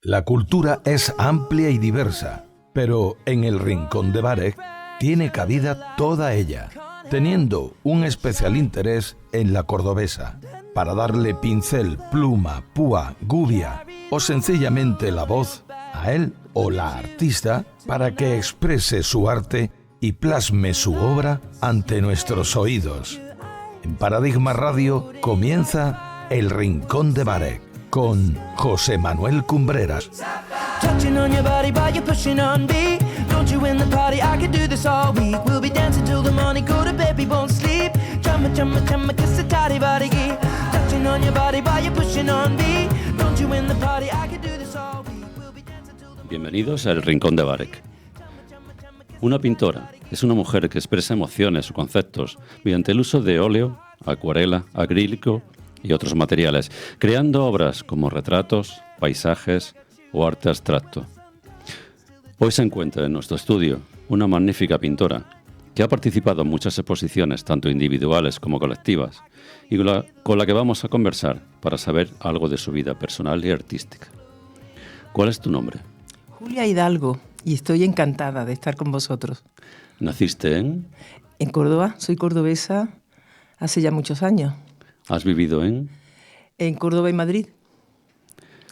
La cultura es amplia y diversa, pero en el Rincón de Bárek tiene cabida toda ella, teniendo un especial interés en la cordobesa, para darle pincel, pluma, púa, gubia o sencillamente la voz a él o la artista para que exprese su arte y plasme su obra ante nuestros oídos. En Paradigma Radio comienza El Rincón de Bárek con José Manuel Cumbreras. Touching on your body while you're pushing on me. Don't you win the party, I could do this all week. We'll be dancing till the morning, go to bed, we won't sleep. Chumma, chumma, chumma, kiss the toddy body. Touching on your body while you're pushing on me. Don't you win the party, I could do this all week. We'll be dancing till the morning. Bienvenidos al Rincón de Bárek. Una pintora es una mujer que expresa emociones o conceptos mediante el uso de óleo, acuarela, acrílico y otros materiales, creando obras como retratos, paisajes o arte abstracto. Hoy se encuentra en nuestro estudio una magnífica pintora que ha participado en muchas exposiciones, tanto individuales como colectivas, y con la que vamos a conversar para saber algo de su vida personal y artística. ¿Cuál es tu nombre? Julia Hidalgo, y estoy encantada de estar con vosotros. ¿Naciste en? En Córdoba, soy cordobesa hace ya muchos años. ¿Has vivido en? En Córdoba y Madrid.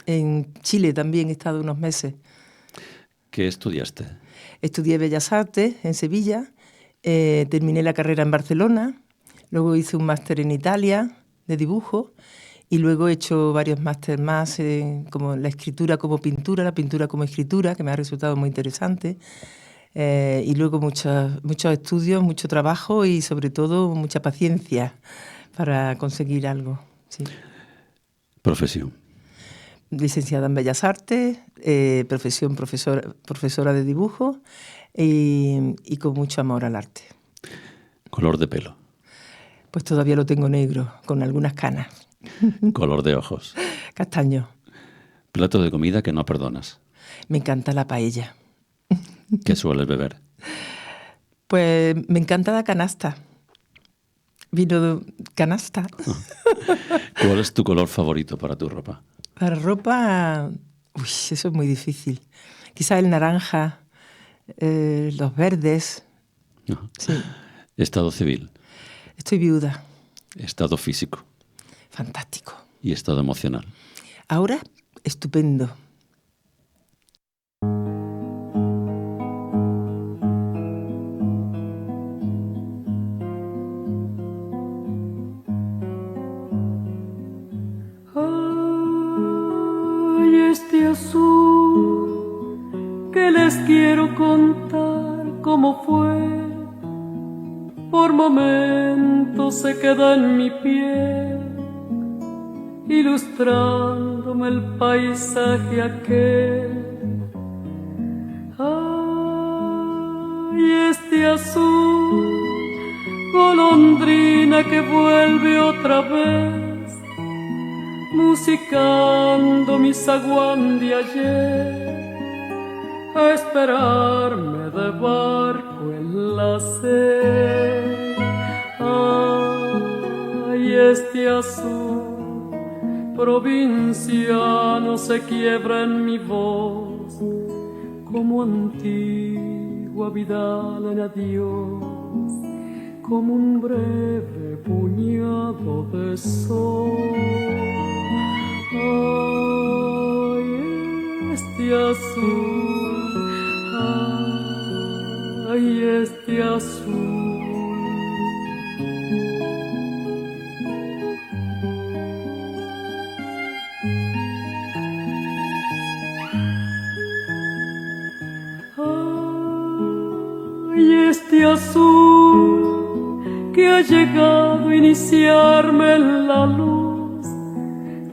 En Chile también he estado unos meses. ¿Qué estudiaste? Estudié Bellas Artes en Sevilla, terminé la carrera en Barcelona, luego hice un máster en Italia de dibujo y luego he hecho varios másteres más, como la escritura como pintura, la pintura como escritura, que me ha resultado muy interesante. Y luego muchos estudios, mucho trabajo y sobre todo mucha paciencia para conseguir algo. Sí. ¿Profesión? Licenciada en Bellas Artes, profesión profesora de dibujo y con mucho amor al arte. ¿Color de pelo? Pues todavía lo tengo negro, con algunas canas. ¿Color de ojos? Castaño. ¿Plato de comida que no perdonas? Me encanta la paella. ¿Qué sueles beber? Pues me encanta la canasta. Vino de canasta. ¿Cuál es tu color favorito para tu ropa? Para ropa, eso es muy difícil. Quizá el naranja, los verdes. No. Sí. ¿Estado civil? Estoy viuda. ¿Estado físico? Fantástico. ¿Y estado emocional? Ahora, estupendo. Que les quiero contar cómo fue. Por momentos se queda en mi piel, ilustrándome el paisaje aquel. Ay, este azul, golondrina que vuelve otra vez, musicando mi zaguán de ayer, a esperarme de barco en la sed. Ay, este azul provinciano se quiebra en mi voz, como antigua Vidal en adiós, como un breve puñado de sol. Ay, este azul, ay, este azul. Ay, este azul que ha llegado a iniciarme en la luz,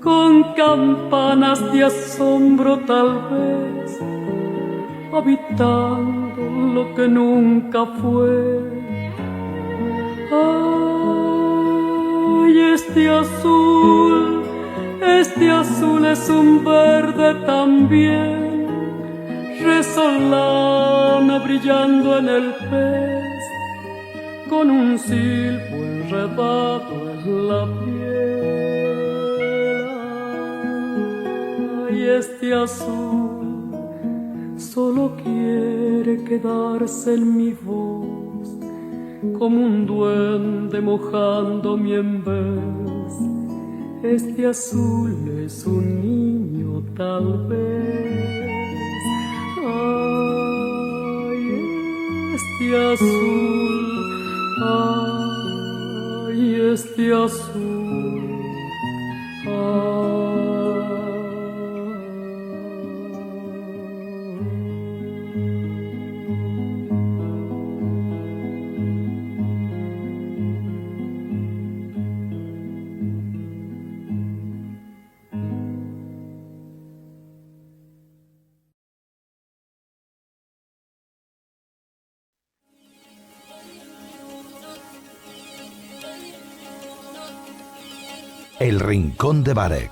con campanas de asombro tal vez, habitando lo que nunca fue. Ay, este azul es un verde también, resolana brillando en el pez, con un silbo enredado en la piel. Ay, este azul solo quiere quedarse en mi voz, como un duende mojándome en vez. Este azul es un niño tal vez. Ay, este azul, ay, este azul, ay. El Rincón de Barek.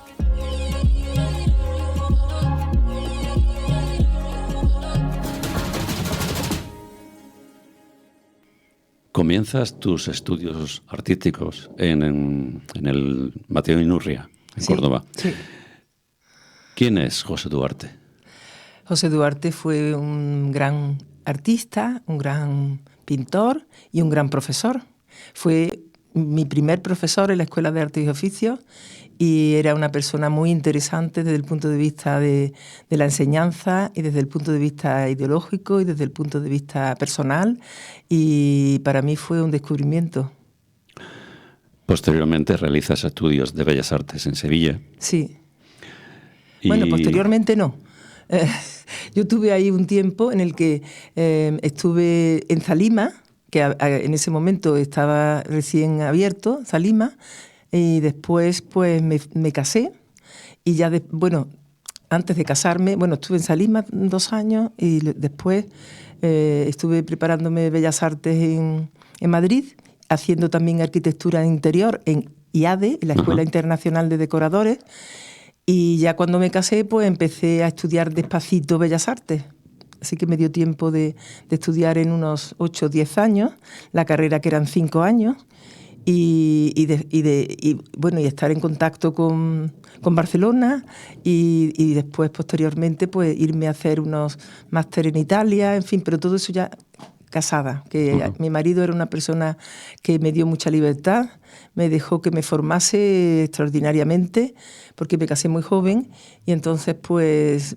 Comienzas tus estudios artísticos en el Mateo Inurria, en Córdoba. Sí. ¿Quién es José Duarte? José Duarte fue un gran artista, un gran pintor y un gran profesor. Fue mi primer profesor en la Escuela de Artes y Oficios y era una persona muy interesante desde el punto de vista de la enseñanza y desde el punto de vista ideológico y desde el punto de vista personal, y para mí fue un descubrimiento. Posteriormente realizas estudios de Bellas Artes en Sevilla. Sí. Bueno, posteriormente no. Yo tuve ahí un tiempo en el que estuve en Zalima, que en ese momento estaba recién abierto, Zalima, y después pues me casé, y ya, antes de casarme, estuve en Zalima 2 años, y después estuve preparándome Bellas Artes en Madrid, haciendo también arquitectura interior en IADE, en la Escuela Internacional de Decoradores, y ya cuando me casé pues empecé a estudiar despacito Bellas Artes. Así que me dio tiempo de estudiar en unos 8 o 10 años, la carrera que eran 5 años, y estar en contacto con Barcelona, y después, posteriormente, pues irme a hacer unos máster en Italia, en fin, pero todo eso ya casada, que mi marido era una persona que me dio mucha libertad, me dejó que me formase extraordinariamente, porque me casé muy joven, y entonces, pues,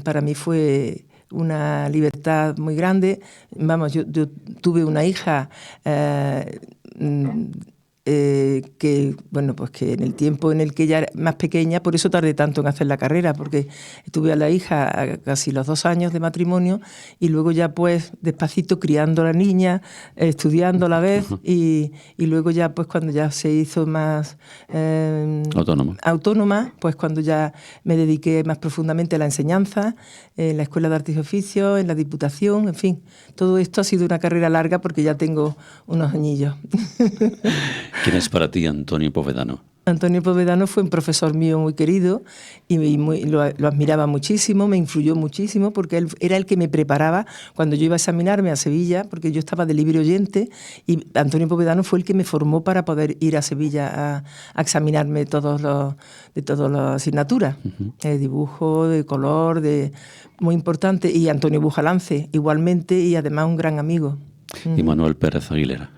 para mí fue una libertad muy grande. Vamos, yo tuve una hija que en el tiempo en el que ella era más pequeña, por eso tardé tanto en hacer la carrera, porque tuve a la hija a casi los 2 años de matrimonio, y luego ya pues despacito criando a la niña, estudiando a la vez, y luego ya pues cuando ya se hizo más autónoma, pues cuando ya me dediqué más profundamente a la enseñanza, en la Escuela de Artes y Oficios, en la Diputación, en fin, todo esto ha sido una carrera larga porque ya tengo unos añillos. ¿Quién es para ti Antonio Povedano? Antonio Povedano fue un profesor mío muy querido y lo admiraba muchísimo, me influyó muchísimo, porque él era el que me preparaba cuando yo iba a examinarme a Sevilla, porque yo estaba de libre oyente, y Antonio Povedano fue el que me formó para poder ir a Sevilla a examinarme de todas las asignaturas, de dibujo, de color, muy importante, y Antonio Bujalance igualmente, y además un gran amigo. Y Manuel Pérez Aguilera.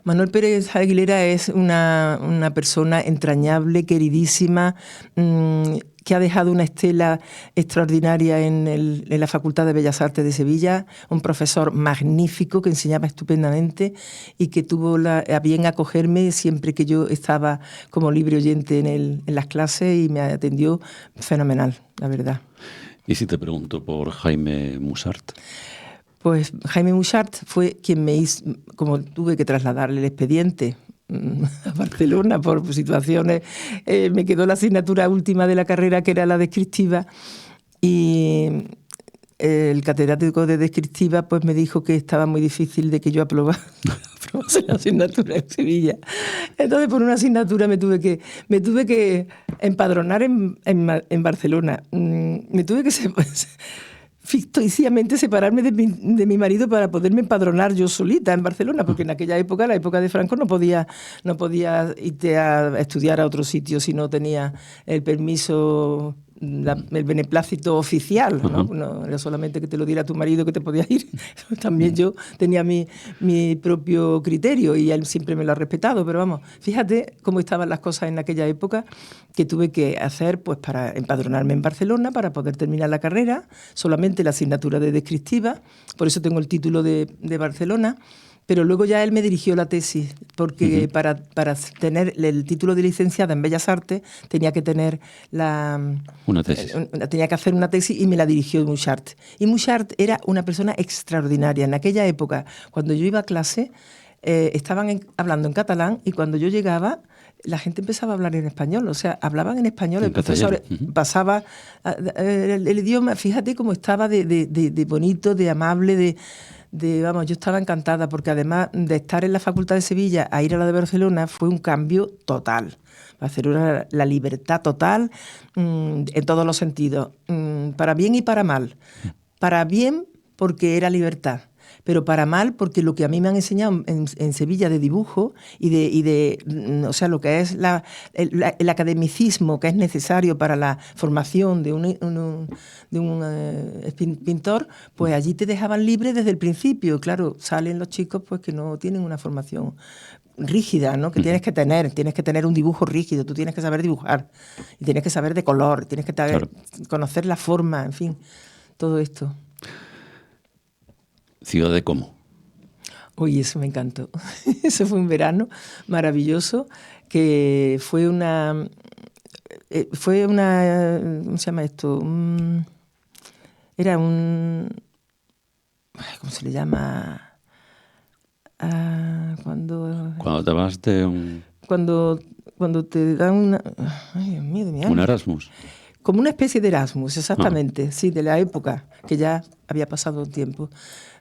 Manuel Pérez Aguilera es una persona entrañable, queridísima, que ha dejado una estela extraordinaria en la Facultad de Bellas Artes de Sevilla, un profesor magnífico que enseñaba estupendamente y que tuvo a bien acogerme siempre que yo estaba como libre oyente en las clases, y me atendió fenomenal, la verdad. ¿Y si te pregunto por Jaime Mussart? Pues Jaime Mussart fue quien me hizo, como tuve que trasladarle el expediente a Barcelona por situaciones, me quedó la asignatura última de la carrera, que era la descriptiva, y el catedrático de descriptiva pues me dijo que estaba muy difícil de que yo aprobase la asignatura en Sevilla. Entonces, por una asignatura me tuve que empadronar en Barcelona. Me tuve que ficticiamente separarme de mi marido para poderme empadronar yo solita en Barcelona, porque en aquella época, la época de Franco, no podía irte a estudiar a otro sitio si no tenía el permiso el beneplácito oficial, ¿no? No era solamente que te lo diera tu marido que te podías ir, también yo tenía mi propio criterio y él siempre me lo ha respetado, pero vamos, fíjate cómo estaban las cosas en aquella época, que tuve que hacer pues para empadronarme en Barcelona, para poder terminar la carrera, solamente la asignatura de descriptiva, por eso tengo el título de Barcelona. Pero luego ya él me dirigió la tesis, porque para tener el título de licenciada en Bellas Artes tenía que tener una tesis. Tenía que hacer una tesis y me la dirigió Muchart. Y Muchart era una persona extraordinaria. En aquella época, cuando yo iba a clase, estaban hablando en catalán y cuando yo llegaba, la gente empezaba a hablar en español. O sea, hablaban en español. El profesor pasaba el idioma, fíjate cómo estaba de bonito, de amable, vamos, yo estaba encantada porque además de estar en la Facultad de Sevilla a ir a la de Barcelona fue un cambio total. Barcelona, la libertad total en todos los sentidos, para bien y para mal. Para bien porque era libertad, pero para mal porque lo que a mí me han enseñado en Sevilla de dibujo o sea, lo que es el academicismo que es necesario para la formación de un pintor, pues allí te dejaban libre desde el principio. Claro, salen los chicos pues que no tienen una formación rígida, ¿no? Que tienes que tener un dibujo rígido, tú tienes que saber dibujar, y tienes que saber de color, tienes que conocer la forma, en fin, todo esto. Ciudad de Como. Uy, eso me encantó. Eso fue un verano maravilloso, que fue una ¿cómo se llama esto? Era un... ¿Cómo se le llama? Cuando te vas de un... Cuando te dan una... Ay, Dios mío, de mi alma. Un Erasmus. Como una especie de Erasmus, exactamente, sí, de la época, que ya había pasado un tiempo.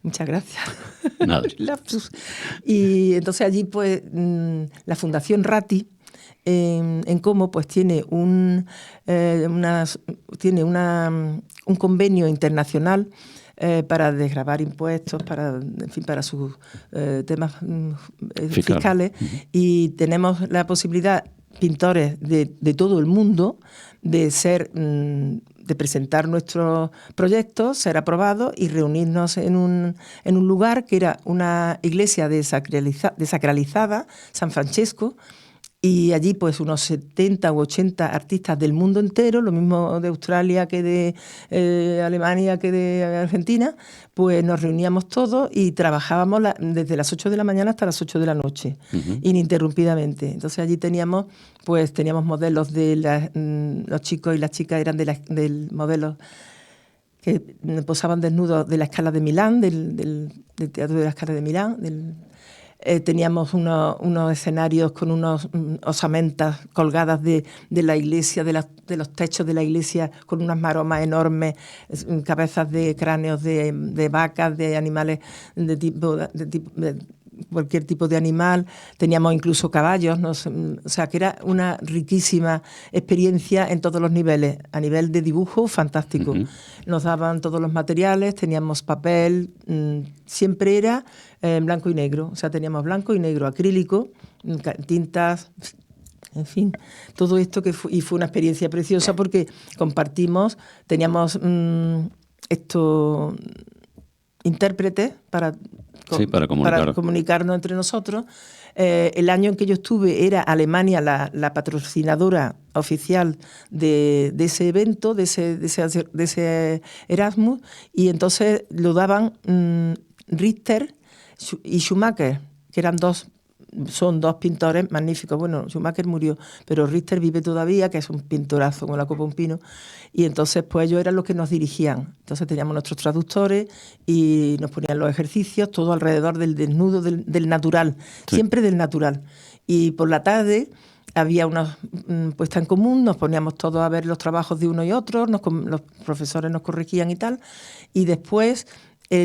Muchas gracias. Nada. Lapsus. Y entonces allí, pues, la Fundación Ratti, en Como, pues tiene un convenio internacional para desgravar impuestos, para sus temas fiscales. Y tenemos la posibilidad, pintores de todo el mundo, de presentar nuestros proyectos, ser aprobados y reunirnos en un lugar que era una iglesia desacralizada, San Francesco, y allí pues unos 70 u 80 artistas del mundo entero, lo mismo de Australia que de Alemania que de Argentina, pues nos reuníamos todos y trabajábamos desde las 8 de la mañana hasta las 8 de la noche, ininterrumpidamente. Entonces allí teníamos modelos de los chicos y las chicas eran del modelo que posaban desnudos de la Scala de Milán, del Teatro de la Scala de Milán, teníamos unos escenarios con unas osamentas colgadas de la iglesia, de los techos de la iglesia, con unas maromas enormes, cabezas de cráneos de vacas, de animales de cualquier tipo de animal. Teníamos incluso caballos, o sea que era una riquísima experiencia en todos los niveles. A nivel de dibujo, fantástico. Nos daban todos los materiales, teníamos papel, siempre era en blanco y negro. O sea, teníamos blanco y negro, acrílico, tintas, en fin, todo esto y fue una experiencia preciosa porque teníamos intérpretes para comunicarnos entre nosotros. El año en que yo estuve era Alemania la patrocinadora oficial de ese evento, de ese Erasmus, y entonces lo daban Richter y Schumacher, que son dos pintores magníficos. Bueno, Schumacher murió, pero Richter vive todavía, que es un pintorazo con la copa un pino, y entonces pues ellos eran los que nos dirigían. Entonces teníamos nuestros traductores y nos ponían los ejercicios, todo alrededor del desnudo, del natural, siempre del natural. Y por la tarde había una puesta en común, nos poníamos todos a ver los trabajos de uno y otro, los profesores nos corregían y tal, y después la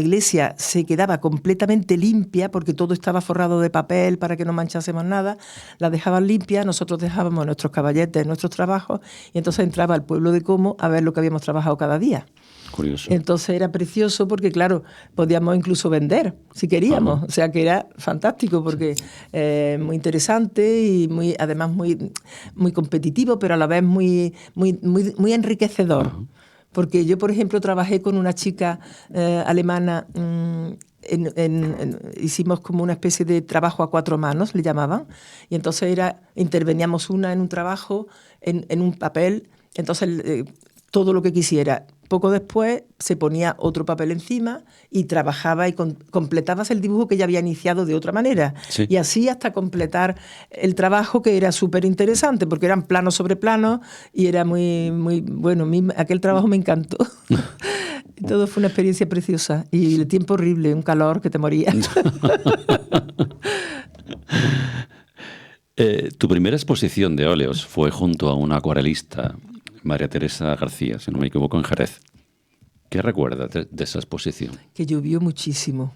iglesia se quedaba completamente limpia porque todo estaba forrado de papel para que no manchásemos nada, la dejaban limpia, nosotros dejábamos nuestros caballetes, nuestros trabajos, y entonces entraba el pueblo de Como a ver lo que habíamos trabajado cada día. Curioso. Entonces era precioso porque, claro, podíamos incluso vender si queríamos. O sea que era fantástico porque muy interesante y además muy competitivo, pero a la vez muy enriquecedor. Porque yo, por ejemplo, trabajé con una chica alemana, hicimos como una especie de trabajo a 4 manos, le llamaban, y entonces interveníamos una en un trabajo, en un papel, entonces todo lo que quisiera. Poco después se ponía otro papel encima y trabajaba y completabas el dibujo que ya había iniciado de otra manera. Sí. Y así hasta completar el trabajo, que era súper interesante, porque eran planos sobre planos y era muy bueno. Aquel trabajo me encantó. Todo fue una experiencia preciosa. Y el tiempo horrible, un calor que te moría. Tu primera exposición de óleos fue junto a una acuarelista, María Teresa García, si no me equivoco, en Jerez. ¿Qué recuerdas de esa exposición? Que llovió muchísimo,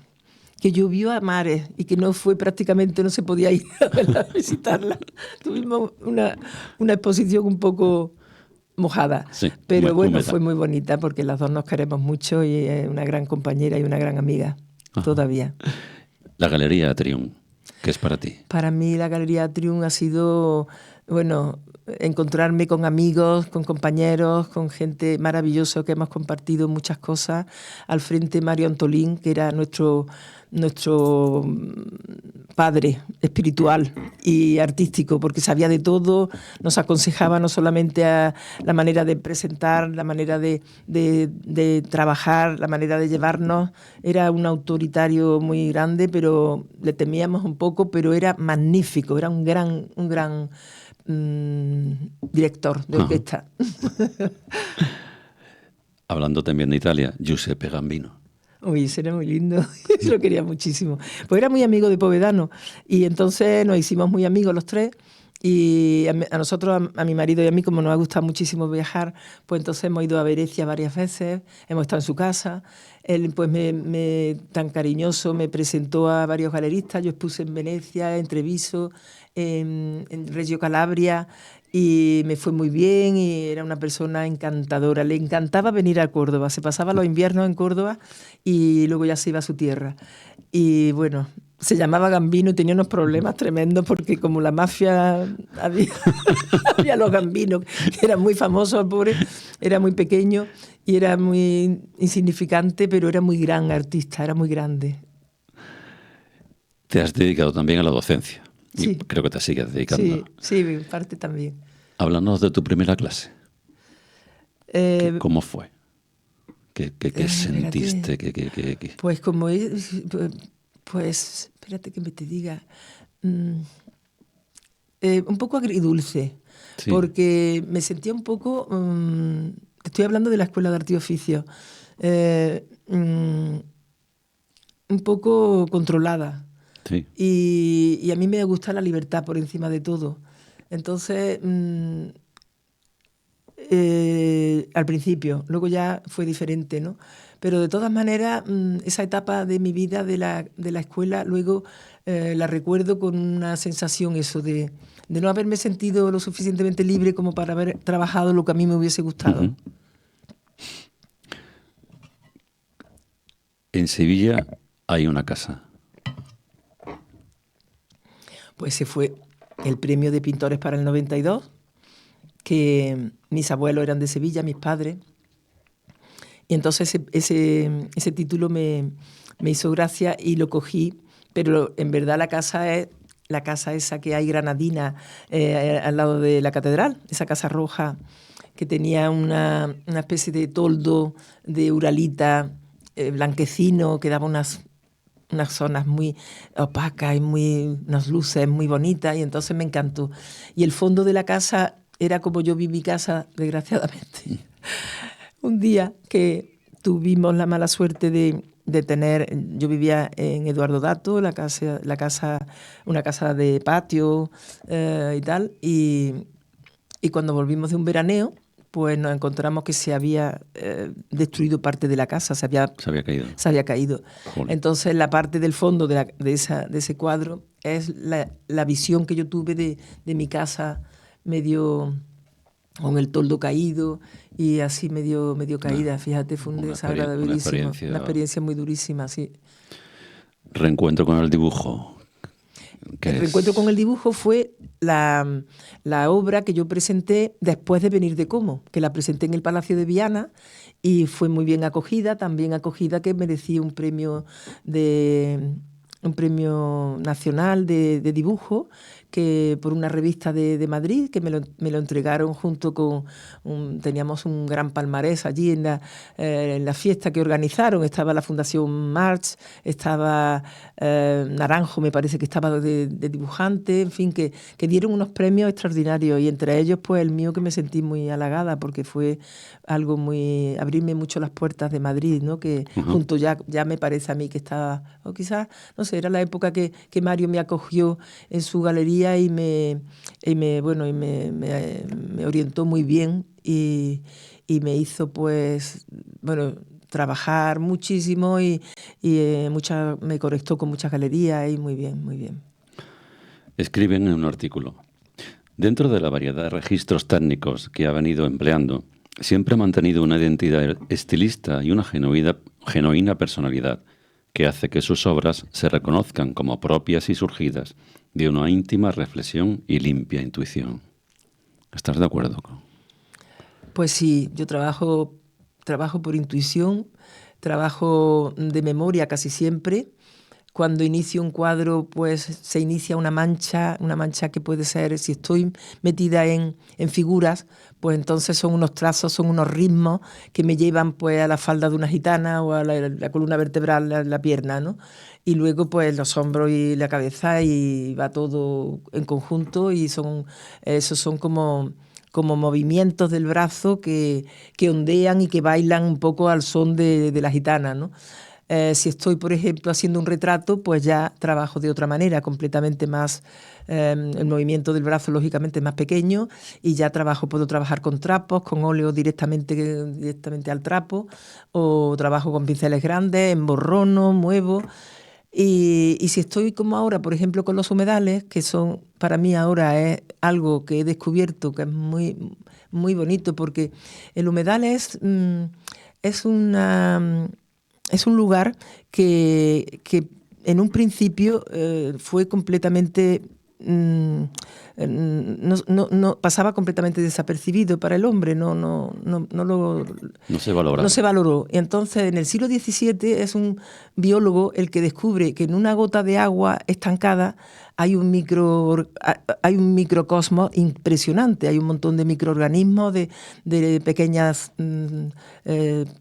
que llovió a mares y que no se podía ir a visitarla. Tuvimos una exposición un poco mojada, Sí, pero bueno, húmeda. fue muy bonita porque las dos nos queremos mucho y es una gran compañera y una gran amiga. Ajá. Todavía. La Galería Atrium, ¿qué es para ti? Para mí la Galería Atrium ha sido, bueno, encontrarme con amigos, con compañeros, con gente maravillosa que hemos compartido muchas cosas. Al frente Mario Antolín, que era nuestro padre espiritual y artístico, porque sabía de todo, nos aconsejaba no solamente a la manera de presentar, la manera de trabajar, la manera de llevarnos. Era un autoritario muy grande, pero le temíamos un poco, pero era magnífico, era un gran director de orquesta. Hablando también de Italia, Giuseppe Gambino. Uy, ese era muy lindo, lo quería muchísimo. Pues era muy amigo de Povedano y entonces nos hicimos muy amigos los tres y a nosotros, a mi marido y a mí, como nos ha gustado muchísimo viajar, pues entonces hemos ido a Venecia varias veces, hemos estado en su casa. Él, pues tan cariñoso, me presentó a varios galeristas. Yo expuse en Venecia, en Treviso, en Reggio Calabria, y me fue muy bien y era una persona encantadora. Le encantaba venir a Córdoba, se pasaba los inviernos en Córdoba y luego ya se iba a su tierra. Y bueno, se llamaba Gambino y tenía unos problemas tremendos porque como la mafia había los Gambinos, que eran muy famosos, el pobre, era muy pequeño y era muy insignificante, pero era muy gran artista, era muy grande. Te has dedicado también a la docencia. Sí. Y creo que te sigues dedicando. Sí, en parte también. Háblanos de tu primera clase. ¿Cómo fue? ¿Qué sentiste? Pues como es, pues espérate que te diga, un poco agridulce, Sí. porque me sentía un poco, te estoy hablando de la Escuela de Arte y Oficio, un poco controlada. Sí. Y a mí me gusta la libertad por encima de todo. Entonces, al principio, luego ya fue diferente, ¿no? Pero de todas maneras, esa etapa de mi vida de la escuela, luego la recuerdo con una sensación eso de no haberme sentido lo suficientemente libre como para haber trabajado lo que a mí me hubiese gustado. Uh-huh. En Sevilla hay una casa. Pues ese fue el premio de pintores para el 92, que mis abuelos eran de Sevilla, mis padres. Y entonces ese título me hizo gracia y lo cogí, pero en verdad la casa es la casa esa que hay granadina al lado de la catedral, esa casa roja que tenía una especie de toldo de uralita blanquecino que daba unas zonas muy opacas y unas luces muy bonitas, y entonces me encantó. Y el fondo de la casa era como yo vi mi casa, desgraciadamente. Un día que tuvimos la mala suerte de tener, yo vivía en Eduardo Dato, una casa de patio y tal, y cuando volvimos de un veraneo, pues nos encontramos que se había destruido parte de la casa, se había caído. Joder. Entonces la parte del fondo de ese cuadro es la visión que yo tuve de mi casa medio con el toldo caído y así medio caída, fíjate, fue un desagradabilísimo. Una experiencia muy durísima, sí. Reencuentro con el dibujo. El reencuentro con el dibujo fue la obra que yo presenté después de venir de Como, que la presenté en el Palacio de Viana y fue muy bien acogida, tan bien acogida que merecía un premio nacional de dibujo, que por una revista de Madrid, que me lo entregaron junto con... teníamos un gran palmarés allí en la fiesta que organizaron. Estaba la Fundación March, estaba Naranjo, me parece que estaba de dibujante, en fin, que dieron unos premios extraordinarios, y entre ellos pues el mío, que me sentí muy halagada porque fue algo muy... abrirme mucho las puertas de Madrid, ¿no? Que junto ya me parece a mí que estaba... o quizás, no sé, era la época que Mario me acogió en su galería y me orientó muy bien y me hizo pues trabajar muchísimo y me conectó con muchas galerías y muy bien, muy bien. Escriben en un artículo: dentro de la variedad de registros técnicos que ha venido empleando, siempre ha mantenido una identidad estilista y una genuina personalidad que hace que sus obras se reconozcan como propias y surgidas de una íntima reflexión y limpia intuición. ¿Estás de acuerdo? Pues sí, yo trabajo por intuición, trabajo de memoria casi siempre. Cuando inicio un cuadro, pues se inicia una mancha que puede ser, si estoy metida en figuras, pues entonces son unos trazos, son unos ritmos que me llevan pues a la falda de una gitana o a la columna vertebral, la pierna, ¿no? Y luego pues los hombros y la cabeza, y va todo en conjunto, y esos son como movimientos del brazo que ondean y que bailan un poco al son de la gitana, ¿no? Si estoy, por ejemplo, haciendo un retrato, pues ya trabajo de otra manera, completamente más, el movimiento del brazo lógicamente es más pequeño, y ya puedo trabajar con trapos, con óleo directamente al trapo, o trabajo con pinceles grandes, emborrono, muevo. Y si estoy como ahora, por ejemplo, con los humedales, que son, para mí ahora es algo que he descubierto que es muy, muy bonito, porque el humedal es un lugar que en un principio fue completamente... no pasaba completamente desapercibido para el hombre, no se valoraba. No se valoró. Y entonces en el siglo XVII es un biólogo el que descubre que en una gota de agua estancada hay un microcosmos impresionante, hay un montón de microorganismos, de pequeñas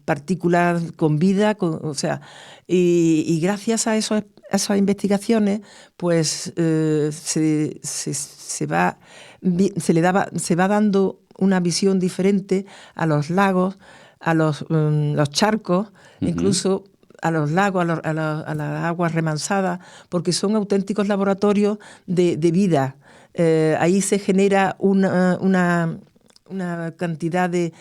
partículas con vida, y gracias a esas investigaciones, pues se va dando una visión diferente a los lagos, a los charcos, incluso a los lagos, a las aguas remansadas, porque son auténticos laboratorios de vida. Ahí se genera una cantidad de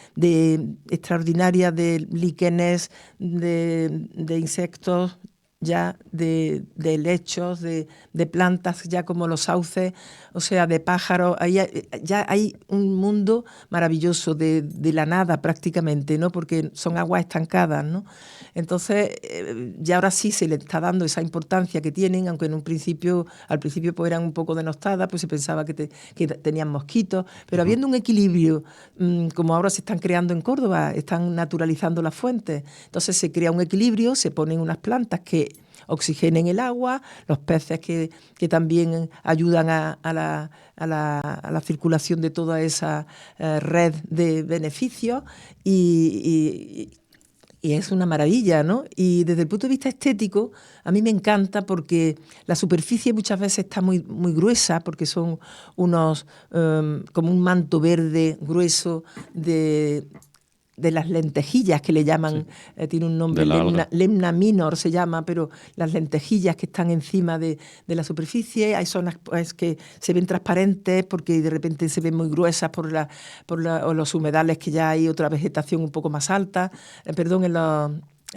extraordinaria de líquenes, de insectos, ya de helechos, de plantas, ya como los sauces, o sea, de pájaros. Ahí ya hay un mundo maravilloso de la nada prácticamente, ¿no? Porque son aguas estancadas, ¿no? Entonces, ya ahora sí se le está dando esa importancia que tienen, aunque al principio pues eran un poco denostadas, pues se pensaba que tenían mosquitos, pero habiendo un equilibrio, como ahora se están creando en Córdoba, están naturalizando las fuentes, entonces se crea un equilibrio, se ponen unas plantas que oxigenen el agua, los peces que también ayudan a la circulación de toda esa red de beneficios, y es una maravilla, ¿no? Y desde el punto de vista estético, a mí me encanta porque la superficie muchas veces está muy, muy gruesa, porque son unos, como un manto verde grueso de las lentejillas que le llaman, sí. Tiene un nombre, lemna minor se llama, pero las lentejillas que están encima de la superficie, hay zonas pues, que se ven transparentes porque de repente se ven muy gruesas por los humedales, que ya hay otra vegetación un poco más alta, en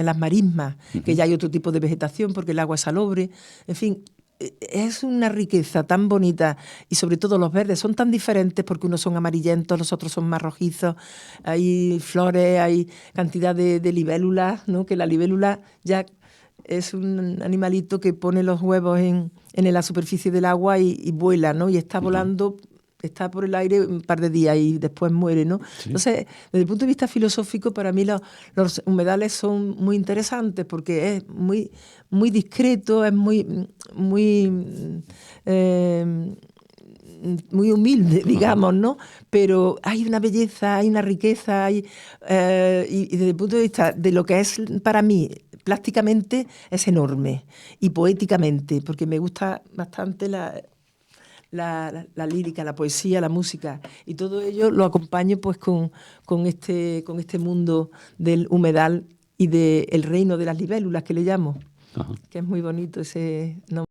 las marismas, que ya hay otro tipo de vegetación porque el agua es salobre, en fin. es una riqueza tan bonita, y sobre todo los verdes son tan diferentes porque unos son amarillentos, los otros son más rojizos, hay flores, hay cantidad de libélulas, ¿no? Que la libélula ya es un animalito que pone los huevos en la superficie del agua y vuela, ¿no? Y está volando, está por el aire un par de días y después muere, ¿no? Sí. Entonces, desde el punto de vista filosófico, para mí los humedales son muy interesantes porque es muy, muy discreto, es muy humilde, digamos, ¿no? Pero hay una belleza, hay una riqueza, y desde el punto de vista de lo que es para mí plásticamente es enorme, y poéticamente, porque me gusta bastante la lírica, la poesía, la música, y todo ello lo acompaño pues con este mundo del humedal y del reino de las libélulas, que le llamo, Ajá. que es muy bonito ese nombre.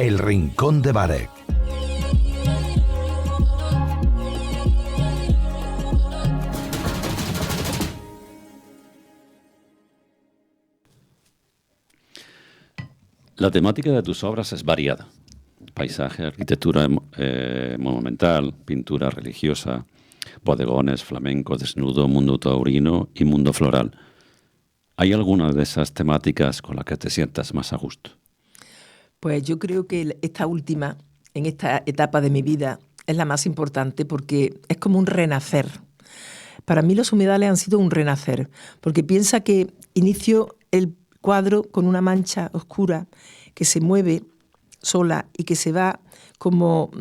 El Rincón de Bárek. La temática de tus obras es variada. Paisaje, arquitectura monumental, pintura religiosa, bodegones, flamenco, desnudo, mundo taurino y mundo floral. ¿Hay alguna de esas temáticas con la que te sientas más a gusto? Pues yo creo que esta última, en esta etapa de mi vida, es la más importante porque es como un renacer. Para mí los humedales han sido un renacer, porque piensa que inicio el cuadro con una mancha oscura que se mueve sola y que se va como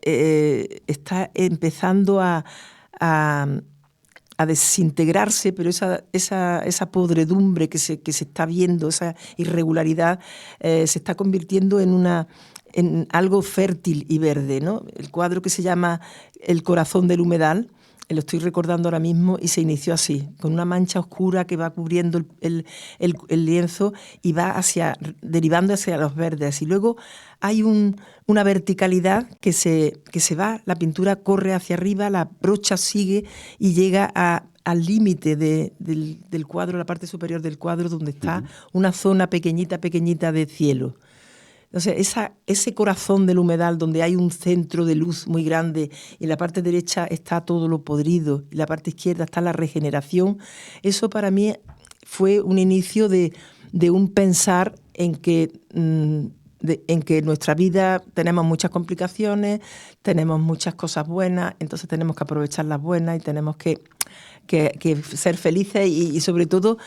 está empezando a desintegrarse, pero esa podredumbre que se está viendo, esa irregularidad, se está convirtiendo en algo fértil y verde, ¿no? El cuadro que se llama El corazón del humedal, lo estoy recordando ahora mismo, y se inició así, con una mancha oscura que va cubriendo el lienzo y va derivando hacia los verdes. Y luego hay una verticalidad que se va, la pintura corre hacia arriba, la brocha sigue y llega al límite del cuadro, la parte superior del cuadro, donde está una zona pequeñita de cielo. Entonces, ese corazón del humedal donde hay un centro de luz muy grande y en la parte derecha está todo lo podrido y en la parte izquierda está la regeneración, eso para mí fue un inicio de un pensar en que en nuestra vida tenemos muchas complicaciones, tenemos muchas cosas buenas, entonces tenemos que aprovechar las buenas y tenemos que ser felices y sobre todo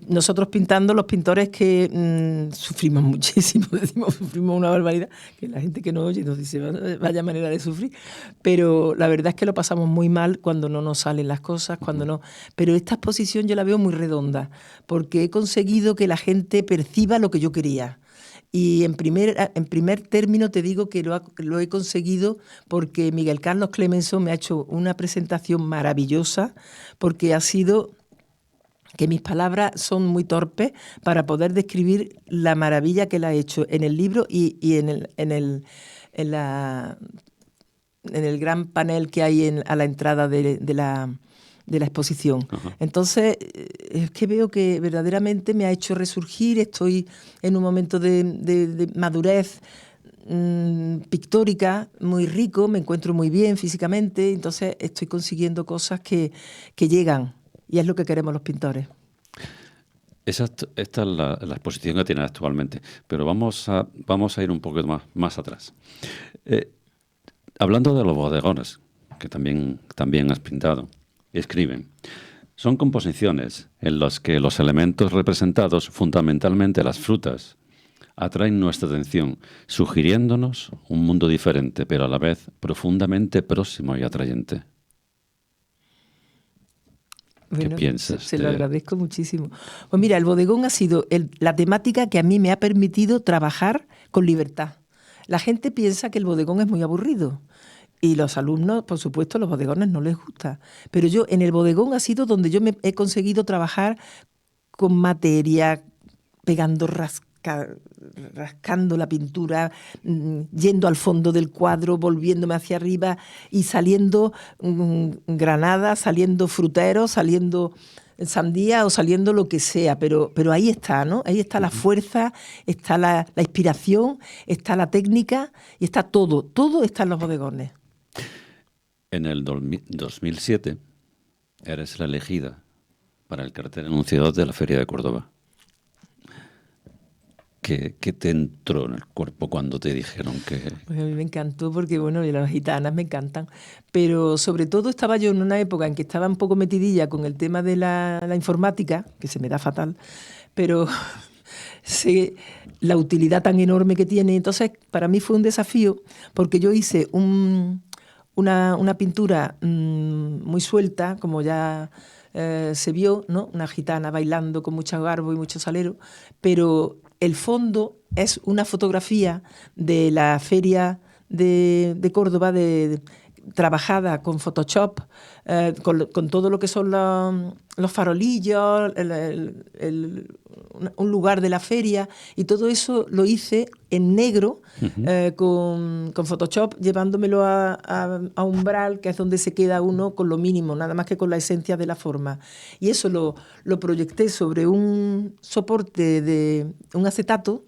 nosotros pintando, los pintores que sufrimos muchísimo, sufrimos una barbaridad, que la gente que no oye nos dice vaya manera de sufrir, pero la verdad es que lo pasamos muy mal cuando no nos salen las cosas, pero esta exposición yo la veo muy redonda, porque he conseguido que la gente perciba lo que yo quería. Y en primer término te digo que lo he conseguido porque Miguel Carlos Clemenso me ha hecho una presentación maravillosa, porque ha sido que mis palabras son muy torpes para poder describir la maravilla que él ha hecho en el libro y en el gran panel que hay a la entrada de la exposición. Ajá. Entonces, es que veo que verdaderamente me ha hecho resurgir, estoy en un momento de madurez pictórica muy rico, me encuentro muy bien físicamente, entonces estoy consiguiendo cosas que llegan, y es lo que queremos los pintores. Esta es la exposición que tienes actualmente, pero vamos a ir un poco más atrás. Hablando de los bodegones, que también has pintado, escriben. Son composiciones en las que los elementos representados, fundamentalmente las frutas, atraen nuestra atención, sugiriéndonos un mundo diferente, pero a la vez profundamente próximo y atrayente. ¿Qué piensas? Se lo agradezco muchísimo. Pues mira, el bodegón ha sido la temática que a mí me ha permitido trabajar con libertad. La gente piensa que el bodegón es muy aburrido. Y los alumnos, por supuesto, los bodegones no les gusta. Pero yo, en el bodegón ha sido donde yo me he conseguido trabajar con materia, pegando, rascando la pintura, yendo al fondo del cuadro, volviéndome hacia arriba y saliendo granada, saliendo frutero, saliendo sandía o saliendo lo que sea. Pero ahí está, ¿no? Ahí está la fuerza, está la inspiración, está la técnica y está todo. Todo está en los bodegones. En el 2007 eres la elegida para el cartel anunciador de la Feria de Córdoba. ¿Qué te entró en el cuerpo cuando te dijeron que...? Pues a mí me encantó porque, bueno, las gitanas me encantan. Pero sobre todo estaba yo en una época en que estaba un poco metidilla con el tema de la informática, que se me da fatal, pero sé la utilidad tan enorme que tiene. Entonces, para mí fue un desafío porque yo hice una pintura muy suelta, como ya se vio, ¿no? Una gitana bailando con mucho garbo y mucho salero, pero el fondo es una fotografía de la feria de Córdoba, trabajada con Photoshop, con todo lo que son los farolillos, un lugar de la feria, y todo eso lo hice en negro, con Photoshop, llevándomelo a umbral, que es donde se queda uno con lo mínimo, nada más que con la esencia de la forma. Y eso lo proyecté sobre un soporte de un acetato,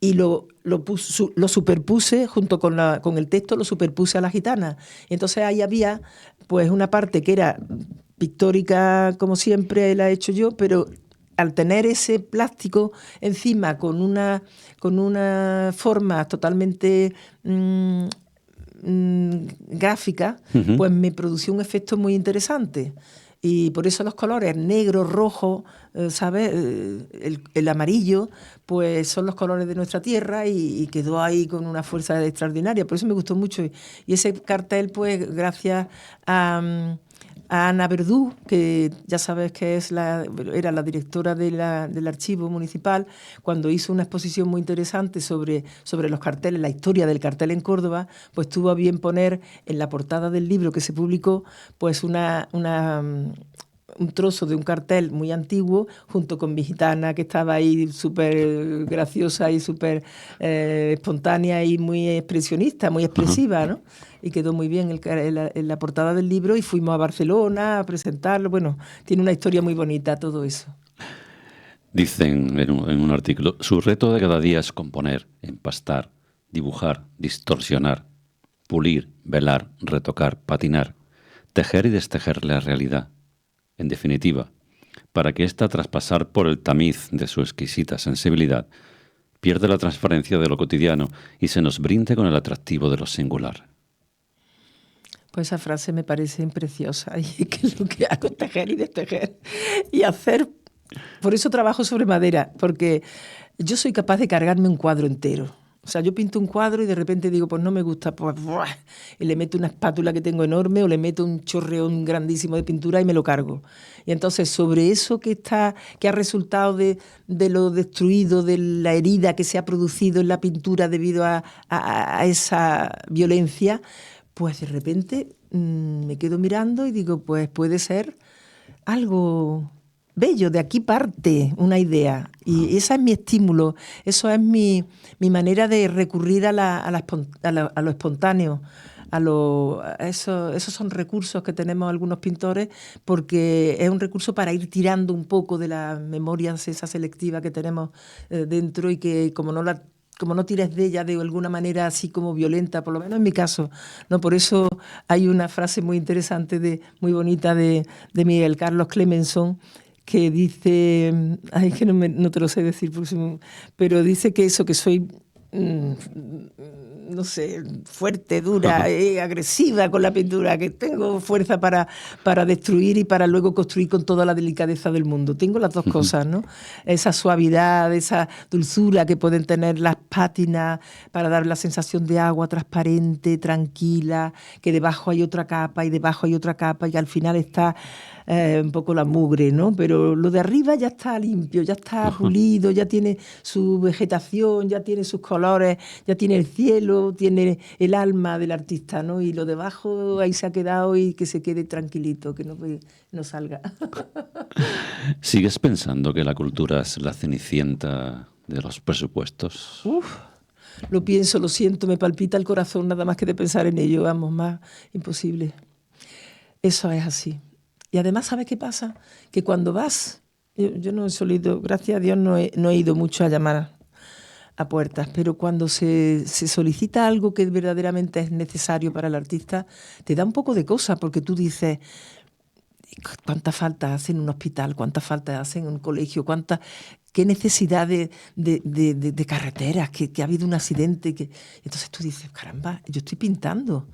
y lo superpuse junto con el texto, lo superpuse a la gitana. Entonces ahí había pues una parte que era pictórica, como siempre la he hecho yo, pero al tener ese plástico encima con una forma totalmente gráfica, pues me producía un efecto muy interesante. Y por eso los colores negro, rojo, ¿sabes? El amarillo, pues son los colores de nuestra tierra, y quedó ahí con una fuerza extraordinaria. Por eso me gustó mucho. Y ese cartel, pues gracias a Ana Verdú, que ya sabes que era la directora del archivo municipal, cuando hizo una exposición muy interesante sobre los carteles, la historia del cartel en Córdoba, pues tuvo a bien poner en la portada del libro que se publicó, pues un trozo de un cartel muy antiguo, junto con mi gitana, que estaba ahí súper graciosa y súper espontánea y muy expresionista, muy expresiva, ¿no? Y quedó muy bien en la portada del libro, y fuimos a Barcelona a presentarlo. Bueno, tiene una historia muy bonita todo eso. Dicen en un artículo, su reto de cada día es componer, empastar, dibujar, distorsionar, pulir, velar, retocar, patinar, tejer y destejer la realidad. En definitiva, para que ésta, tras pasar por el tamiz de su exquisita sensibilidad, pierda la transparencia de lo cotidiano y se nos brinde con el atractivo de lo singular. Pues esa frase me parece preciosa, y que lo que hago es tejer y destejer y hacer. Por eso trabajo sobre madera, porque yo soy capaz de cargarme un cuadro entero. O sea, yo pinto un cuadro y de repente digo, pues no me gusta, pues ¡buah! Y le meto una espátula que tengo enorme, o le meto un chorreón grandísimo de pintura y me lo cargo. Y entonces sobre eso que ha resultado de lo destruido, de la herida que se ha producido en la pintura debido a esa violencia, pues de repente me quedo mirando y digo, pues puede ser algo bello, de aquí parte una idea. Y ese es mi estímulo, eso es mi manera de recurrir a lo espontáneo. Esos son recursos que tenemos algunos pintores, porque es un recurso para ir tirando un poco de la memoria esa selectiva que tenemos dentro, y que como no tires de ella de alguna manera así como violenta, por lo menos en mi caso, ¿no? Por eso hay una frase muy interesante, muy bonita de Miguel Carlos Clemenson, que dice, ay, que no te lo sé decir, pero dice que soy, no sé, fuerte, dura, agresiva con la pintura, que tengo fuerza para destruir y para luego construir con toda la delicadeza del mundo. Tengo las dos cosas, ¿no? Esa suavidad, esa dulzura que pueden tener las pátinas para dar la sensación de agua transparente, tranquila, que debajo hay otra capa y debajo hay otra capa, y al final está un poco la mugre, ¿no? Pero lo de arriba ya está limpio, ya está pulido, ya tiene su vegetación, ya tiene sus colores, ya tiene el cielo, tiene el alma del artista, ¿no? Y lo de abajo ahí se ha quedado, y que se quede tranquilito, que no salga. ¿Sigues pensando que la cultura es la cenicienta de los presupuestos? Lo pienso, lo siento, me palpita el corazón nada más que de pensar en ello, vamos, más imposible. Eso es así. Y además, ¿sabes qué pasa? Que cuando vas, yo no he solido, gracias a Dios no he ido mucho a llamar a puertas, pero cuando se solicita algo que verdaderamente es necesario para el artista, te da un poco de cosa, porque tú dices, ¿cuánta falta hace en un hospital? ¿Cuánta falta hace en un colegio? ¿Qué necesidad de carreteras? Que ha habido un accidente. Entonces tú dices, caramba, yo estoy pintando.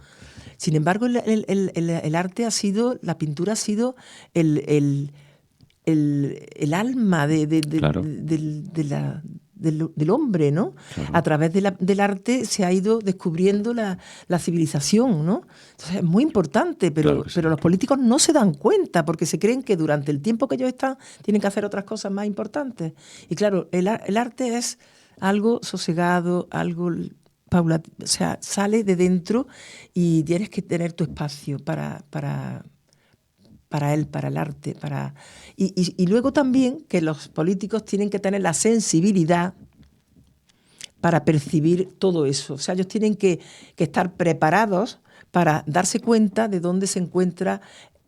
Sin embargo, el arte ha sido, la pintura ha sido el alma Claro. del hombre, ¿no? Claro. A través del arte se ha ido descubriendo la civilización, ¿no? Entonces es muy importante, pero los políticos no se dan cuenta, porque se creen que durante el tiempo que ellos están tienen que hacer otras cosas más importantes. Y claro, el arte es algo sosegado, algo o sea, sale de dentro y tienes que tener tu espacio para él, para el arte. Y luego también que los políticos tienen que tener la sensibilidad para percibir todo eso. O sea, ellos tienen que estar preparados para darse cuenta de dónde se encuentran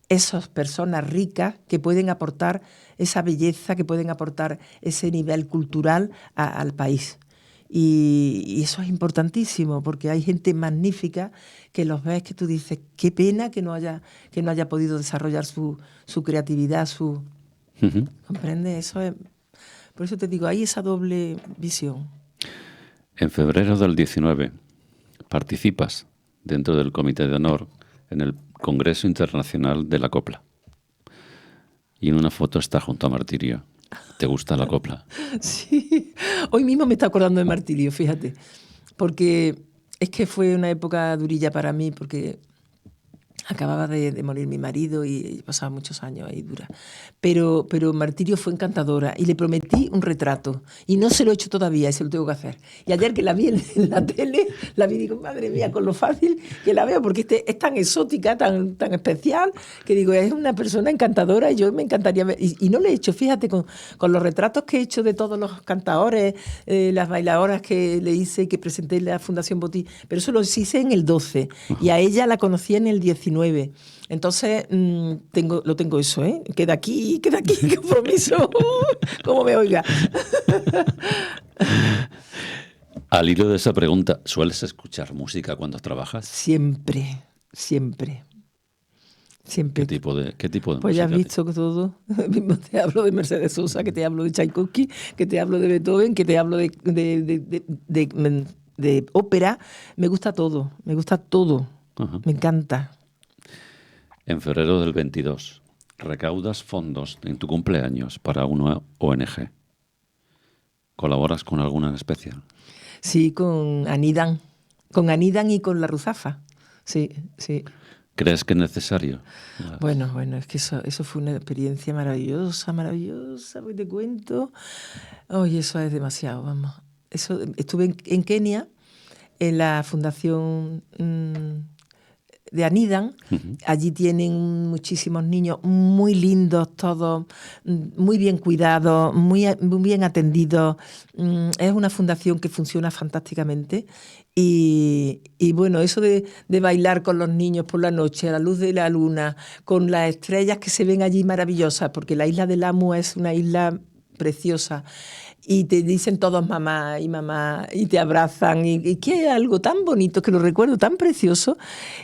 esas personas ricas que pueden aportar esa belleza, que pueden aportar ese nivel cultural al país. Y eso es importantísimo, porque hay gente magnífica que los ves que tú dices, qué pena que no haya podido desarrollar su creatividad, ¿comprendes? Eso es, por eso te digo, hay esa doble visión. En febrero del 19 participas dentro del Comité de Honor en el Congreso Internacional de la Copla. Y en una foto está junto a Martirio. ¿Te gusta la copla? Sí, hoy mismo me está acordando de Martirio, fíjate, porque es que fue una época durilla para mí, porque acababa de morir mi marido y pasaba muchos años ahí dura. Pero Martirio fue encantadora y le prometí un retrato y no se lo he hecho todavía y se lo tengo que hacer. Y ayer que la vi en la tele, la vi y digo, madre mía, con lo fácil que la veo, porque es tan exótica, tan especial, que digo, es una persona encantadora y yo me encantaría ver. Y no le he hecho, fíjate, con los retratos que he hecho de todos los cantadores, las bailadoras que le hice y que presenté en la Fundación Botí, pero eso lo hice en el 12 y a ella la conocí en el 19. Entonces, lo tengo eso, ¿eh? Queda aquí, qué compromiso. Como me oiga. Al hilo de esa pregunta, ¿sueles escuchar música cuando trabajas? Siempre. ¿Qué tipo de música? Pues ya has visto todo. Te hablo de Mercedes Sosa, que te hablo de Tchaikovsky, que te hablo de Beethoven, que te hablo de ópera. Me gusta todo. Ajá. Me encanta. En febrero del 22, recaudas fondos en tu cumpleaños para una ONG. ¿Colaboras con alguna en especial? Sí, con Anidan. Con Anidan y con la Ruzafa. Sí. ¿Crees que es necesario? Bueno, es que eso fue una experiencia maravillosa, pues te cuento. Oye, eso es demasiado, vamos. Estuve en Kenia, en la fundación de Anidan. Uh-huh. Allí tienen muchísimos niños muy lindos, todos muy bien cuidados, muy bien atendidos. Es una fundación que funciona fantásticamente. Y bueno, eso de bailar con los niños por la noche, a la luz de la luna, con las estrellas que se ven allí maravillosas, porque la isla de Lamu es una isla preciosa. Y te dicen todos mamá, y te abrazan, y que es algo tan bonito, que lo recuerdo, tan precioso.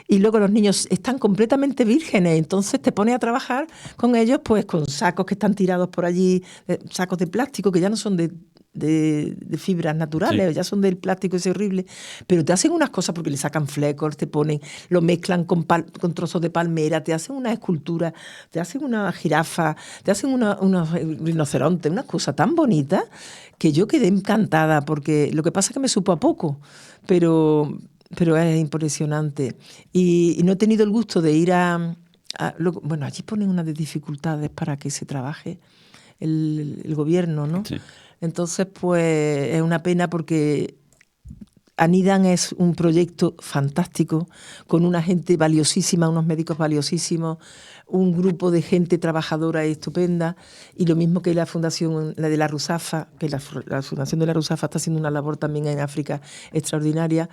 Y luego los niños están completamente vírgenes, entonces te pones a trabajar con ellos, pues con sacos que están tirados por allí, sacos de plástico que ya no son de fibras naturales, sí. Ya son del plástico ese horrible, pero te hacen unas cosas porque le sacan flecos, lo mezclan con trozos de palmera, te hacen una escultura, te hacen una jirafa, te hacen unos rinocerontes, una cosa tan bonita que yo quedé encantada, porque lo que pasa es que me supo a poco, pero es impresionante. Y no he tenido el gusto de ir bueno, allí ponen unas dificultades para que se trabaje el gobierno, ¿no? Sí. Entonces, pues es una pena porque Anidan es un proyecto fantástico, con una gente valiosísima, unos médicos valiosísimos, un grupo de gente trabajadora y estupenda, y lo mismo que la fundación, la de la Ruzafa, que la fundación de la Ruzafa está haciendo una labor también en África extraordinaria,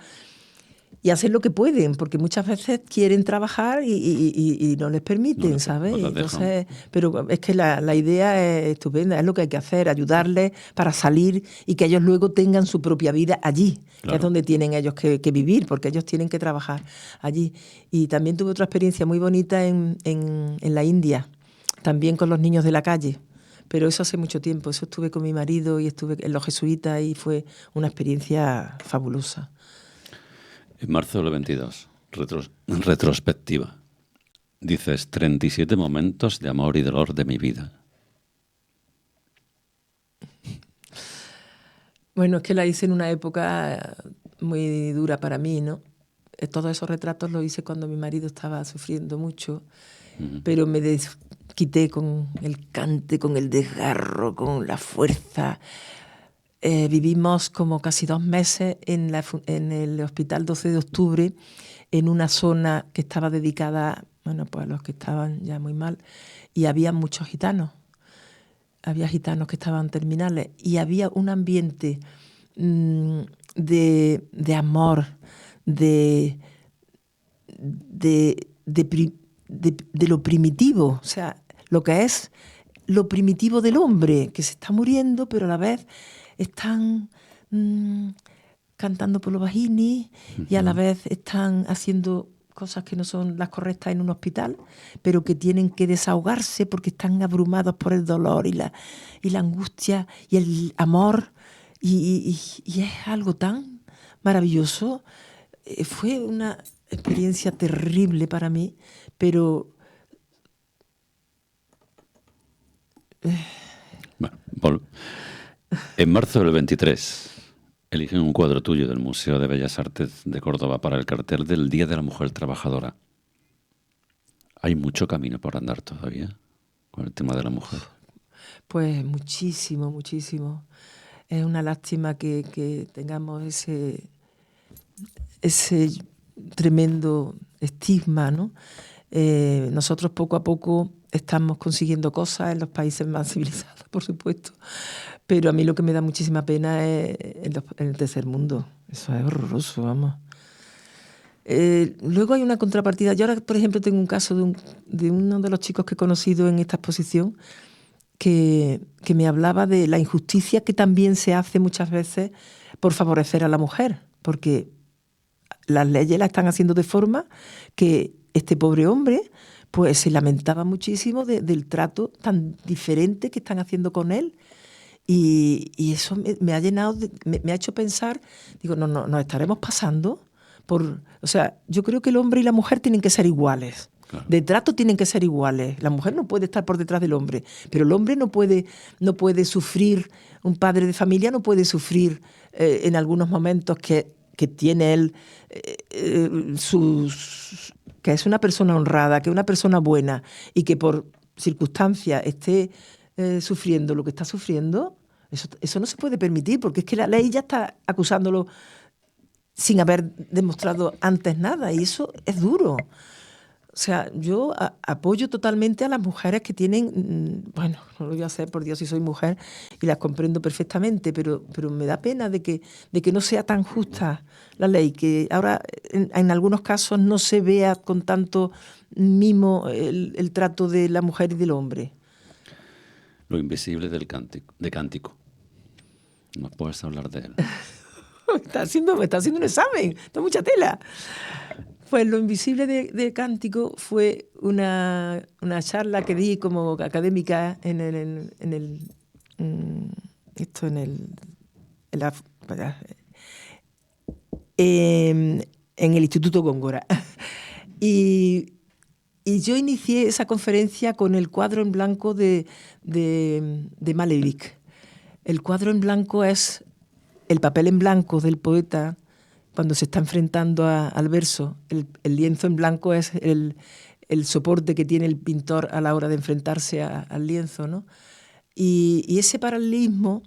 y hacen lo que pueden, porque muchas veces quieren trabajar y no les permiten, ¿sabes? Entonces, pero es que la idea es estupenda, es lo que hay que hacer, ayudarles para salir y que ellos luego tengan su propia vida allí, claro. Que es donde tienen ellos que vivir, porque ellos tienen que trabajar allí. Y también tuve otra experiencia muy bonita en la India, también con los niños de la calle. Pero eso hace mucho tiempo, eso estuve con mi marido y estuve en los jesuitas y fue una experiencia fabulosa. En marzo del 22, retrospectiva. Dices, 37 momentos de amor y dolor de mi vida. Bueno, es que la hice en una época muy dura para mí, ¿no? Todos esos retratos los hice cuando mi marido estaba sufriendo mucho, pero me desquité con el cante, con el desgarro, con la fuerza. vivimos como casi 2 meses en el Hospital 12 de Octubre, en una zona que estaba dedicada, bueno, pues a los que estaban ya muy mal, y había muchos gitanos. Había gitanos que estaban terminales y había un ambiente de amor, de lo primitivo, o sea, lo que es lo primitivo del hombre, que se está muriendo, pero a la vez están cantando por los bajini y a la vez están haciendo cosas que no son las correctas en un hospital, pero que tienen que desahogarse porque están abrumados por el dolor y la angustia y el amor, y es algo tan maravilloso. Fue una experiencia terrible para mí, pero... Bueno, en marzo del 23 eligen un cuadro tuyo del Museo de Bellas Artes de Córdoba para el cartel del Día de la Mujer Trabajadora. ¿Hay mucho camino por andar todavía con el tema de la mujer? Pues muchísimo, muchísimo. Es una lástima que tengamos ese tremendo estigma, ¿no? Nosotros poco a poco estamos consiguiendo cosas en los países más civilizados, por supuesto, pero a mí lo que me da muchísima pena es en el tercer mundo. Eso es horroroso, vamos. Luego hay una contrapartida. Yo ahora, por ejemplo, tengo un caso de uno de los chicos que he conocido en esta exposición que me hablaba de la injusticia que también se hace muchas veces por favorecer a la mujer, porque las leyes las están haciendo de forma que este pobre hombre pues se lamentaba muchísimo del trato tan diferente que están haciendo con él, y eso me ha llenado, me ha hecho pensar, digo, no, nos estaremos pasando por... O sea, yo creo que el hombre y la mujer tienen que ser iguales. Claro. De trato tienen que ser iguales. La mujer no puede estar por detrás del hombre, pero el hombre no puede sufrir, un padre de familia no puede sufrir en algunos momentos que tiene él que es una persona honrada, que es una persona buena, y que por circunstancias esté sufriendo lo que está sufriendo. Eso no se puede permitir, porque es que la ley ya está acusándolo sin haber demostrado antes nada, y eso es duro. O sea, yo apoyo totalmente a las mujeres que tienen, bueno, no lo voy a hacer, por Dios, si soy mujer, y las comprendo perfectamente, pero me da pena de que no sea tan justa la ley, que ahora en algunos casos no se vea con tanto mimo el trato de la mujer y del hombre. Lo invisible de Cántico. ¿No puedes hablar de él? me está haciendo un examen, tengo mucha tela. Pues lo invisible de Cántico fue una charla que di como académica en el Instituto Góngora. Y yo inicié esa conferencia con el cuadro en blanco de Malevich. El cuadro en blanco es el papel en blanco del poeta cuando se está enfrentando al verso. El lienzo en blanco es el soporte que tiene el pintor a la hora de enfrentarse al lienzo, ¿no? Y ese paralelismo,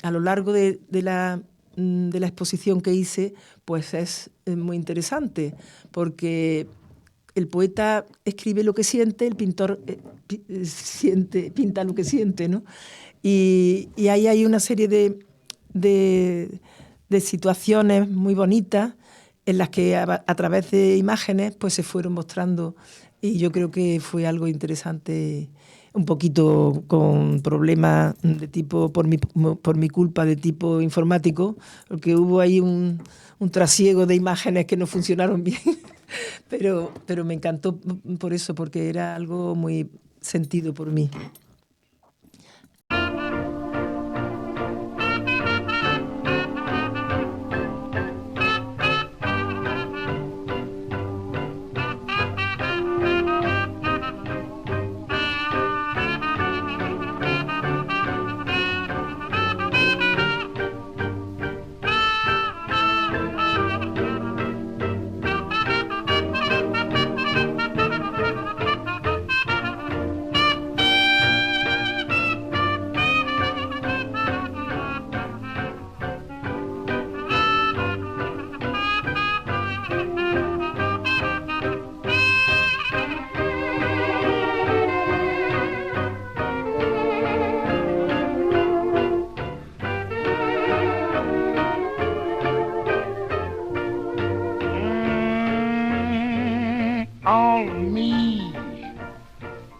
a lo largo de la exposición que hice, pues es muy interesante, porque el poeta escribe lo que siente, el pintor pinta lo que siente, ¿no? Y ahí hay una serie de situaciones muy bonitas en las que a través de imágenes pues se fueron mostrando, y yo creo que fue algo interesante, un poquito con problemas de tipo, por mi culpa, de tipo informático, porque hubo ahí un trasiego de imágenes que no funcionaron bien, pero me encantó por eso, porque era algo muy sentido por mí.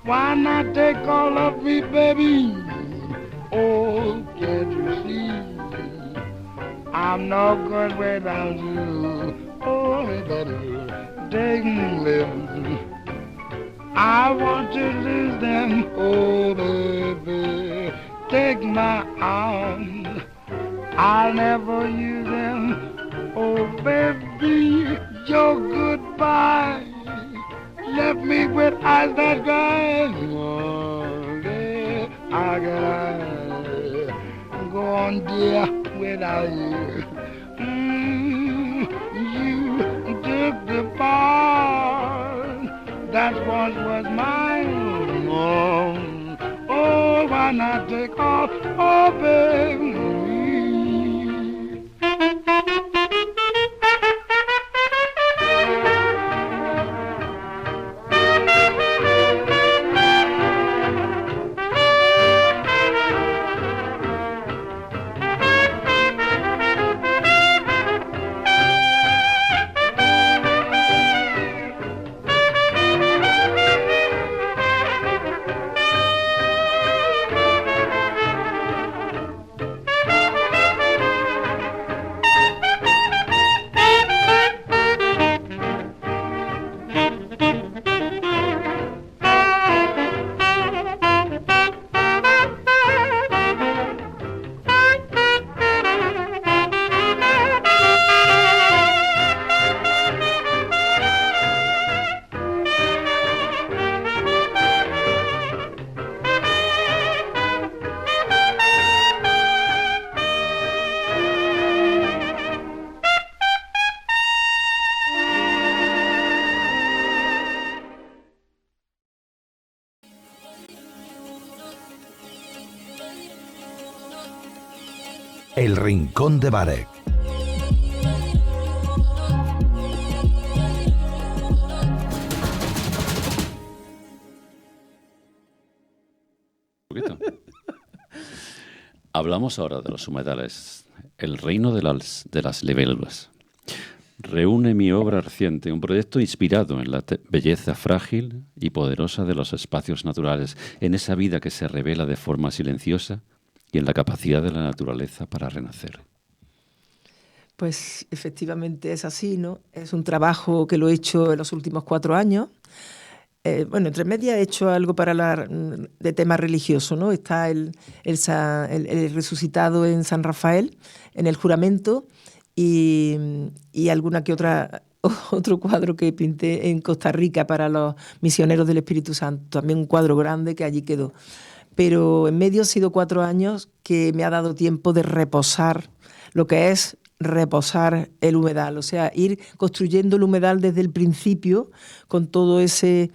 Why not take all of me, baby? Oh, can't you see? I'm no good without you. Oh, baby, take me. I want to lose them. Oh, baby, take my arms. I'll never use them. Oh, baby, your goodbye left me with eyes that cry. Oh, yeah, I gotta go on, dear, without you. You took the part that was mine. Oh, why not take off? Oh, baby. El Rincón de Barek. Hablamos ahora de los humedales, el reino de las libélulas. Reúne mi obra reciente, un proyecto inspirado en la belleza frágil y poderosa de los espacios naturales, en esa vida que se revela de forma silenciosa y en la capacidad de la naturaleza para renacer. Pues efectivamente es así, ¿no? Es un trabajo que lo he hecho en los últimos 4 años. Bueno, entre medias he hecho algo de tema religioso, ¿no? Está el resucitado en San Rafael, en el juramento, y alguna que otro cuadro que pinté en Costa Rica para los misioneros del Espíritu Santo. También un cuadro grande que allí quedó. Pero en medio han sido 4 años que me ha dado tiempo de reposar lo que es reposar el humedal, o sea, ir construyendo el humedal desde el principio con todo ese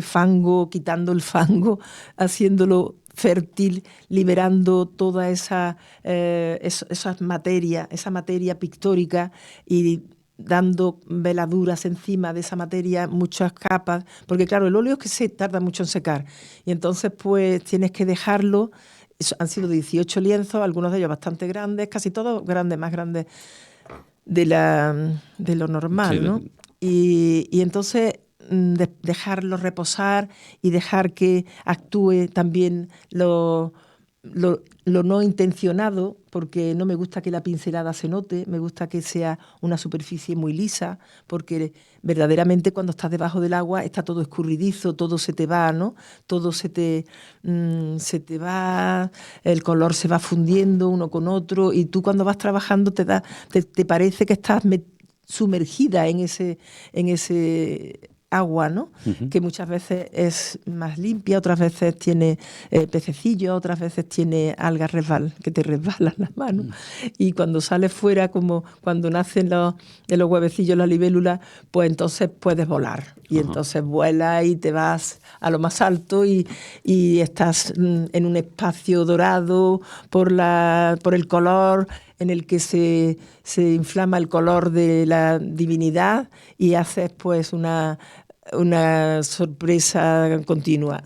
fango, quitando el fango, haciéndolo fértil, liberando toda esa materia pictórica y dando veladuras encima de esa materia, muchas capas, porque claro, el óleo es que se tarda mucho en secar y entonces pues tienes que dejarlo. Han sido 18 lienzos, algunos de ellos bastante grandes, casi todos grandes, más grandes de lo normal, sí, ¿no? Y entonces dejarlo reposar y dejar que actúe también lo no intencionado, porque no me gusta que la pincelada se note, me gusta que sea una superficie muy lisa, porque verdaderamente cuando estás debajo del agua está todo escurridizo, todo se te va, ¿no? Todo se te va, el color se va fundiendo uno con otro y tú cuando vas trabajando te parece que estás sumergida en ese agua, ¿no? Uh-huh. Que muchas veces es más limpia, otras veces tiene pececillos, otras veces tiene algas que te resbalan las manos. Uh-huh. Y cuando sales fuera, como cuando nacen los huevecillos, la libélula, pues entonces puedes volar. Y uh-huh. Entonces vuelas y te vas a lo más alto y estás en un espacio dorado por el color en el que se inflama el color de la divinidad y haces pues una sorpresa continua.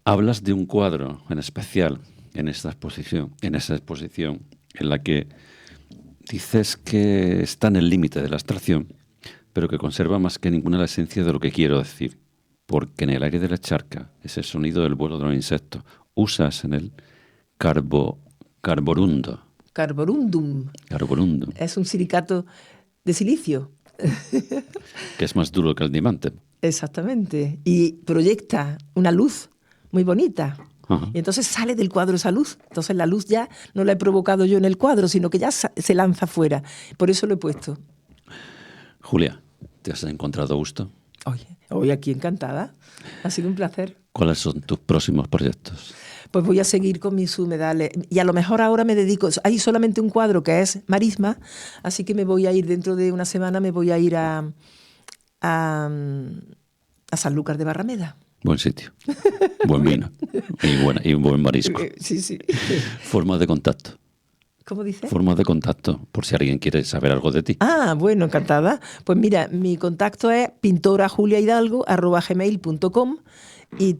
Hablas de un cuadro en especial en esa exposición en la que dices que está en el límite de la abstracción, pero que conserva más que ninguna la esencia de lo que quiero decir. porque en el aire de la charca, ese sonido del vuelo de los insectos, usas en el carborundum. Carborundum. Es un silicato de silicio. Que es más duro que el diamante. Exactamente. Y proyecta una luz muy bonita. Ajá. Y entonces sale del cuadro esa luz. Entonces la luz ya no la he provocado yo en el cuadro, sino que ya se lanza fuera. Por eso lo he puesto. Julia, ¿te has encontrado a gusto? Oye, hoy aquí encantada. Ha sido un placer. ¿Cuáles son tus próximos proyectos? Pues voy a seguir con mis humedales. Y a lo mejor ahora me dedico... Hay solamente un cuadro que es marisma, así que me voy a ir, dentro de una semana, me voy a ir a Sanlúcar de Barrameda. Buen sitio, buen vino y buen marisco. Sí. Formas de contacto. ¿Cómo dices? Formas de contacto, por si alguien quiere saber algo de ti. Ah, bueno, encantada. Pues mira, mi contacto es pintorajuliahidalgo@gmail.com y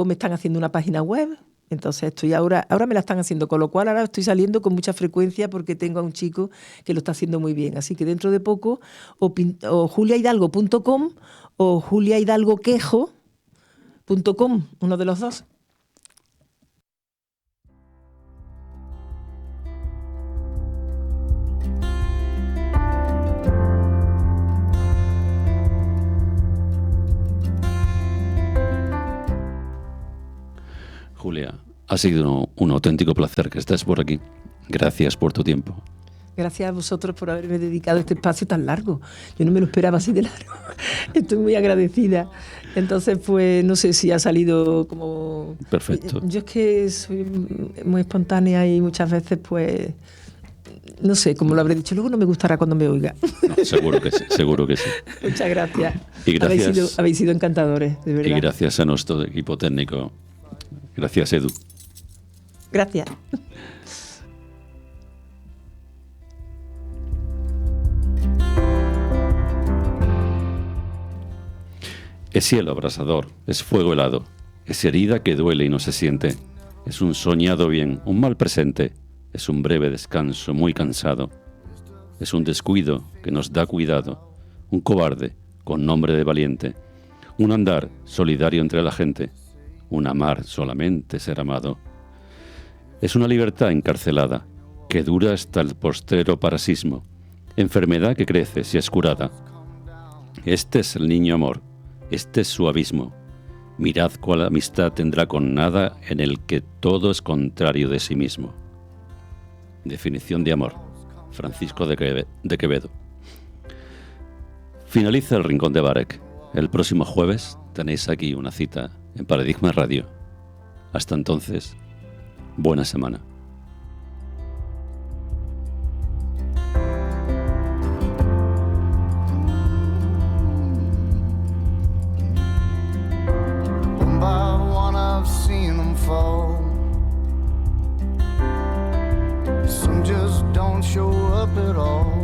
me están haciendo una página web. Entonces ahora me la están haciendo, con lo cual ahora estoy saliendo con mucha frecuencia porque tengo a un chico que lo está haciendo muy bien. Así que dentro de poco, o juliahidalgo.com o juliahidalgoquejo.com, uno de los dos. Julia, ha sido un auténtico placer que estés por aquí. Gracias por tu tiempo. Gracias a vosotros por haberme dedicado este espacio tan largo. Yo no me lo esperaba así de largo. Estoy muy agradecida. Entonces, pues, no sé si ha salido como... Perfecto. Yo es que soy muy espontánea y muchas veces, pues, no sé, como lo habré dicho, luego no me gustará cuando me oiga. No, seguro que sí, seguro que sí. Muchas gracias. Y gracias. Habéis sido encantadores, de verdad. Y gracias a nuestro equipo técnico. Gracias, Edu. Gracias. Es cielo abrasador, es fuego helado, es herida que duele y no se siente, es un soñado bien, un mal presente, es un breve descanso muy cansado, es un descuido que nos da cuidado, un cobarde con nombre de valiente, un andar solidario entre la gente, un amar solamente ser amado. Es una libertad encarcelada, que dura hasta el postrero parasismo, enfermedad que crece si es curada. Este es el niño amor, este es su abismo. Mirad cuál amistad tendrá con nada en el que todo es contrario de sí mismo. Definición de amor, Francisco de Quevedo. Finaliza el Rincón de Barek. El próximo jueves tenéis aquí una cita en Paradigma Radio. Hasta entonces, buena semana. One by one I've seen them fall. Some just don't show up at all.